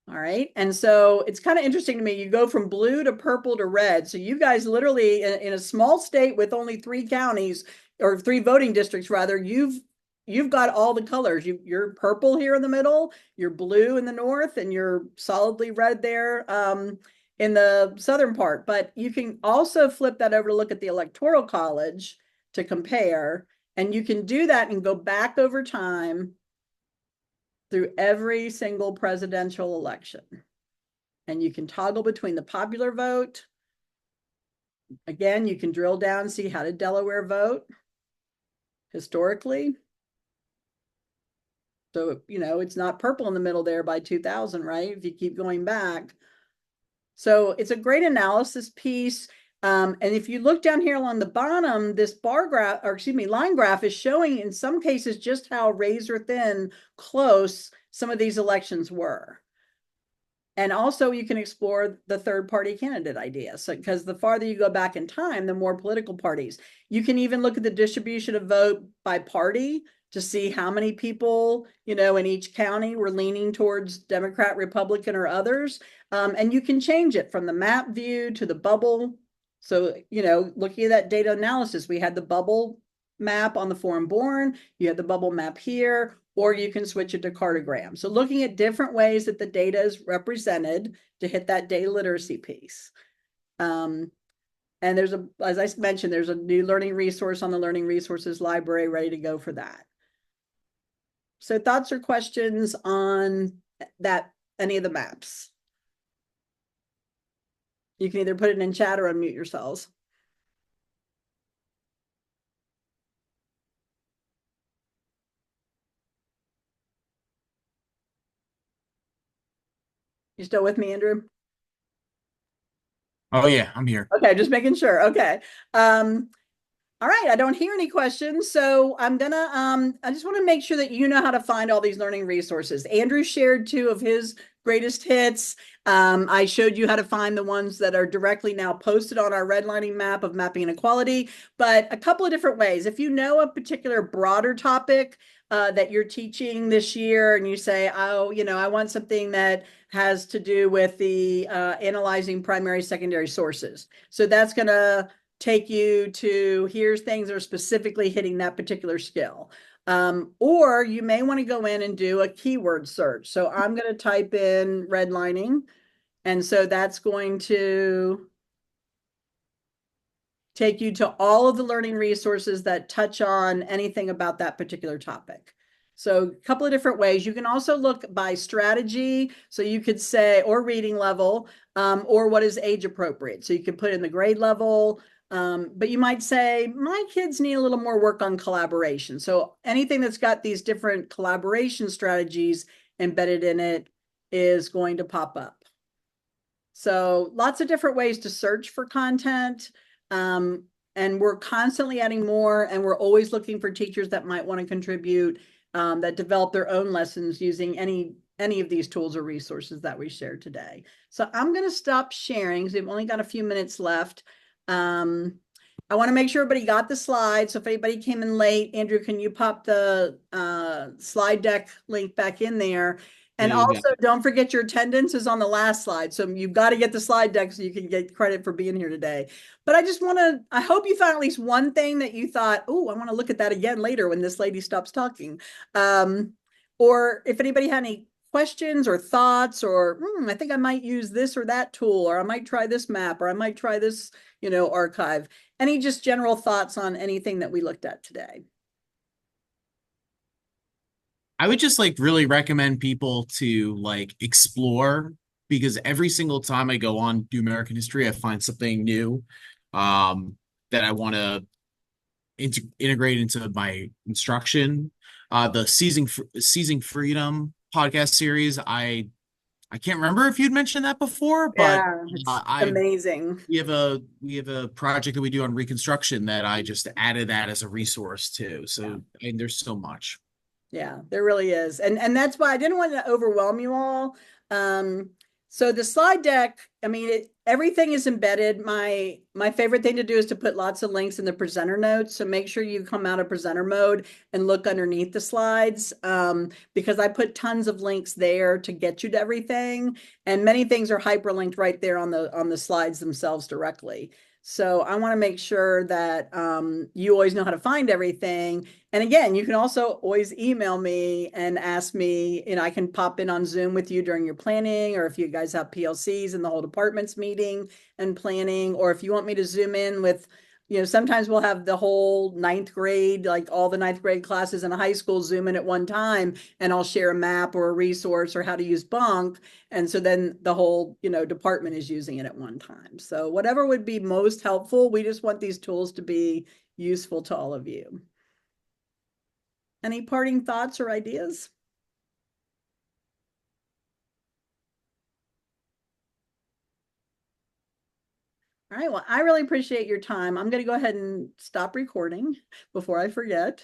A: All right. And so it's kind of interesting to me. You go from blue to purple to red. So you guys literally in a small state with only 3 counties or 3 voting districts, rather, you've got all the colors. You're purple here in the middle, you're blue in the north, and you're solidly red there in the southern part. But you can also flip that over to look at the Electoral College to compare. And you can do that and go back over time through every single presidential election. And you can toggle between the popular vote. Again, you can drill down and see how did Delaware vote historically. So, you know, it's not purple in the middle there by 2000, right? If you keep going back. So it's a great analysis piece. And if you look down here along the bottom, this bar graph, or excuse me, line graph is showing in some cases just how razor thin close some of these elections were. And also you can explore the third party candidate idea. So, because the farther you go back in time, the more political parties. You can even look at the distribution of vote by party to see how many people, you know, in each county were leaning towards Democrat, Republican, or others. And you can change it from the map view to the bubble. So, you know, looking at that data analysis, we had the bubble map on the foreign born, you have the bubble map here, or you can switch it to cartogram. So looking at different ways that the data is represented to hit that data literacy piece. And there's as I mentioned, there's a new learning resource on the Learning Resources Library ready to go for that. So thoughts or questions on that, any of the maps? You can either put it in chat or unmute yourselves. You still with me, Andrew?
B: Oh yeah, I'm here.
A: Okay, just making sure. Okay. All right, I don't hear any questions, so I just want to make sure that you know how to find all these learning resources. Andrew shared two of his greatest hits. I showed you how to find the ones that are directly now posted on our redlining map of mapping inequality, but a couple of different ways. If you know a particular broader topic that you're teaching this year and you say, oh, I want something that has to do with the analyzing primary, secondary sources. So that's going to take you to here's things that are specifically hitting that particular skill. Or you may want to go in and do a keyword search. So I'm going to type in redlining. And so that's going to take you to all of the learning resources that touch on anything about that particular topic. So a couple of different ways. You can also look by strategy. So you could say, or reading level, or what is age appropriate. So you could put in the grade level, but you might say, my kids need a little more work on collaboration. So anything that's got these different collaboration strategies embedded in it is going to pop up. So lots of different ways to search for content. And we're constantly adding more, and we're always looking for teachers that might want to contribute, that develop their own lessons using any of these tools or resources that we shared today. So I'm going to stop sharing because we've only got a few minutes left. I want to make sure everybody got the slides. So if anybody came in late, Andrew, can you pop the slide deck link back in there? And also, don't forget your attendance is on the last slide. So you've got to get the slide deck so you can get credit for being here today. But I hope you found at least one thing that you thought, oh, I want to look at that again later when this lady stops talking. Or if anybody had any questions or thoughts, or I think I might use this or that tool, or I might try this map, or I might try this, archive. Any just general thoughts on anything that we looked at today?
B: I would just really recommend people to explore, because every single time I go on Do American History, I find something new that I want to integrate into my instruction. The Seizing Freedom podcast series, I can't remember if you'd mentioned that before, but
A: Yeah, it's
B: I
A: amazing.
B: we have a project that we do on Reconstruction that I just added that as a resource too. So and there's so much.
A: Yeah, there really is. And that's why I didn't want to overwhelm you all. So the slide deck, I mean, everything is embedded. My favorite thing to do is to put lots of links in the presenter notes. So make sure you come out of presenter mode and look underneath the slides, because I put tons of links there to get you to everything. And many things are hyperlinked right there on the slides themselves directly. So I want to make sure that you always know how to find everything. And again, you can also always email me and ask me, I can pop in on Zoom with you during your planning, or if you guys have PLCs and the whole department's meeting and planning, or if you want me to Zoom in with, sometimes we'll have the whole ninth grade, like all the ninth grade classes in a high school Zoom in at one time, and I'll share a map or a resource or how to use Bunk. And so then the whole, department is using it at one time. So whatever would be most helpful, we just want these tools to be useful to all of you. Any parting thoughts or ideas? All right, well, I really appreciate your time. I'm going to go ahead and stop recording before I forget.